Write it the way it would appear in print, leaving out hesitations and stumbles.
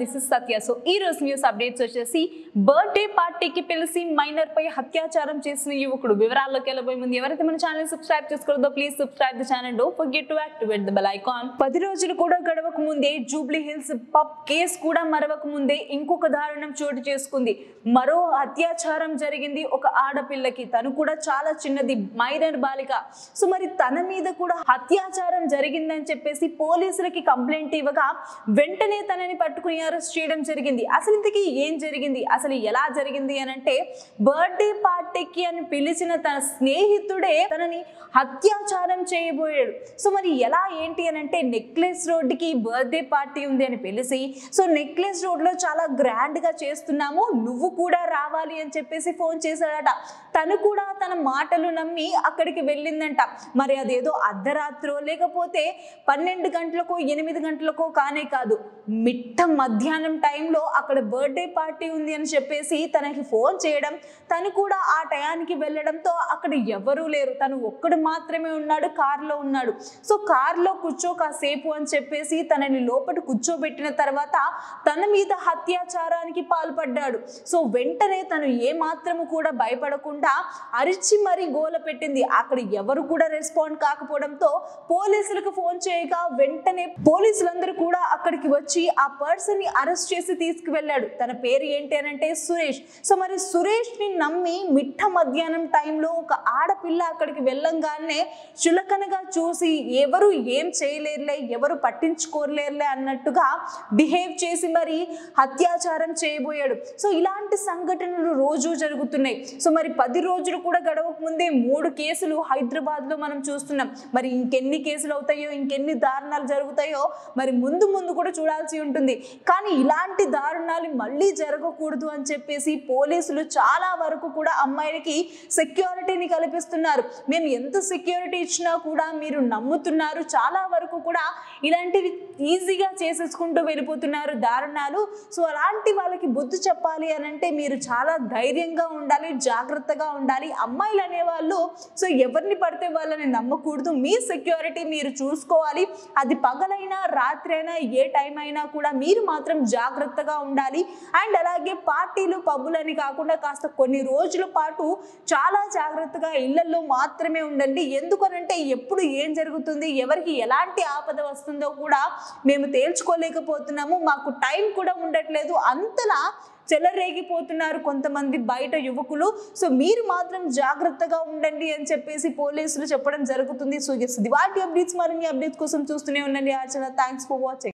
This is Satya. So ఈ రోజు news updates వచ్చేసి బర్త్డే పార్టీకి పిలిచి మైనర్ పై అత్యాచారం చేసిన యువకుడు. వివరాల్లోకి వెళ్ళబోయే ముందు ఎవరైతే మన ఛానల్ సబ్స్క్రైబ్ చేసుకోలేదో please subscribe the channel. Don't forget to activate the bell icon. 10 రోజులు కూడా గడవక ముందే జూబ్లీ హిల్స్ పబ్ కేసు కూడా మరవక ముందే ఇంకొక దారుణం చోటు చేసుకుంది. మరో అత్యాచారం జరిగింది ఒక ఆడపిల్లకి. తను కూడా చాలా చిన్నది, మైనర్ బాలిక. సో మరి తన మీద కూడా అత్యాచారం జరిగిందని చెప్పేసి పోలీసులకి కంప్లైంట్ ఇవ్వగా వెంటనే తనని పట్టుకుని అరెస్ట్ చేయడం జరిగింది. అసలు ఇంతకీ ఏం జరిగింది, అసలు ఎలా జరిగింది అని అంటే, బర్త్డే పార్టీకి అని పిలిచిన తన స్నేహితుడే తనని అత్యాచారం చేయబోయాడు. సో మరి ఎలా ఏంటి అని అంటే, నెక్లెస్ రోడ్డుకి బర్త్డే పార్టీ ఉంది అని పిలిచి, సో నెక్లెస్ రోడ్లో చాలా గ్రాండ్ గా చేస్తున్నాము, నువ్వు కూడా రావాలి అని చెప్పేసి ఫోన్ చేశాడట. తను కూడా తన మాటలు నమ్మి అక్కడికి వెళ్ళిందంట. మరి అదేదో అర్ధరాత్రో లేకపోతే 12 గంటలకో 8 గంటలకో కానే కాదు, మిట్ట మధ్యాహ్నం టైంలో అక్కడ బర్త్డే పార్టీ ఉంది అని చెప్పేసి తనకి ఫోన్ చేయడం, తను కూడా ఆ టయానికి వెళ్ళడంతో అక్కడ ఎవరూ లేరు, తను ఒక్కడు మాత్రమే ఉన్నాడు, కారులో ఉన్నాడు. సో కారులో కూర్చో కాసేపు అని చెప్పేసి తనని లోపల కూర్చోబెట్టిన తర్వాత తన మీద అత్యాచారానికి పాల్పడ్డాడు. సో వెంటనే తను ఏ మాత్రము కూడా భయపడకుండా అరిచి మరీ గోల పెట్టింది. అక్కడ ఎవరు కూడా రెస్పాండ్ కాకపోవడంతో పోలీసులకు ఫోన్ చేయగా వెంటనే పోలీసులందరూ కూడా అక్కడికి వచ్చి ఆ పర్సన్ ని అరెస్ట్ చేసి తీసుకువెళ్ళాడు. తన పేరు ఏంటి అని అంటే సురేష్. సో మరి సురేష్ ని నమ్మి మిట్ట మధ్యాహ్నం టైంలో ఒక ఆడపిల్ల అక్కడికి వెళ్ళంగానే చులకనగా చూసి ఎవరు ఏం చేయలేరులే, ఎవరు పట్టించుకోలేరులే అన్నట్టుగా బిహేవ్ చేసి మరి అత్యాచారం చేయబోయాడు. సో ఇలాంటి సంఘటనలు రోజు జరుగుతున్నాయి. సో మరి 10 రోజులు కూడా గడవక ముందే 3 కేసులు హైదరాబాద్ లో మనం చూస్తున్నాం. మరి ఇంకెన్ని కేసులు అవుతాయో, ఇంకెన్ని దారుణాలు జరుగుతాయో మరి ముందు కూడా చూడాల్సి ఉంటుంది. కానీ ఇలాంటి దారుణాలు మళ్ళీ జరగకూడదు అని చెప్పేసి పోలీసులు చాలా వరకు కూడా అమ్మాయిలకి సెక్యూరిటీని కల్పిస్తున్నారు. మేము ఎంత సెక్యూరిటీ ఇచ్చినా కూడా మీరు నమ్ముతున్నారు, చాలా వరకు కూడా ఇలాంటివి ఈజీగా చేసేసుకుంటూ వెళ్ళిపోతున్నారు దారుణాలు. సో అలాంటి వాళ్ళకి బుద్ధి చెప్పాలి అని అంటే మీరు చాలా ధైర్యంగా ఉండాలి, జాగ్రత్తగా ఉండాలి. అమ్మాయిలు అనేవాళ్ళు సో ఎవరిని పడితే వాళ్ళని నమ్మకూడదు. మీ సెక్యూరిటీ మీరు చూసుకోవాలి. అది పగలైనా రాత్రి అయినా ఏ టైం అయినా కూడా మీరు మాత్రం జాగ్రత్తగా ఉండాలి. అండ్ అలాగే పార్టీలు పబ్బులని కాకుండా కాస్త కొన్ని రోజుల పాటు చాలా జాగ్రత్తగా ఇళ్లలో మాత్రమే ఉండండి. ఎందుకనంటే ఎప్పుడు ఏం జరుగుతుంది, ఎవరికి ఎలాంటి ఆపద వస్తుందో కూడా మేము తేల్చుకోలేకపోతున్నాము, మాకు టైం కూడా ఉండట్లేదు, అంతలా చెలరేగిపోతున్నారు కొంతమంది బయట యువకులు. సో మీరు మాత్రం జాగ్రత్తగా ఉండండి అని చెప్పేసి పోలీసులు చెప్పడం జరుగుతుంది. సో వాటి అప్డేట్స్ మరిన్ని అప్డేట్స్ కోసం చూస్తూనే ఉండండి. Thanks for watching.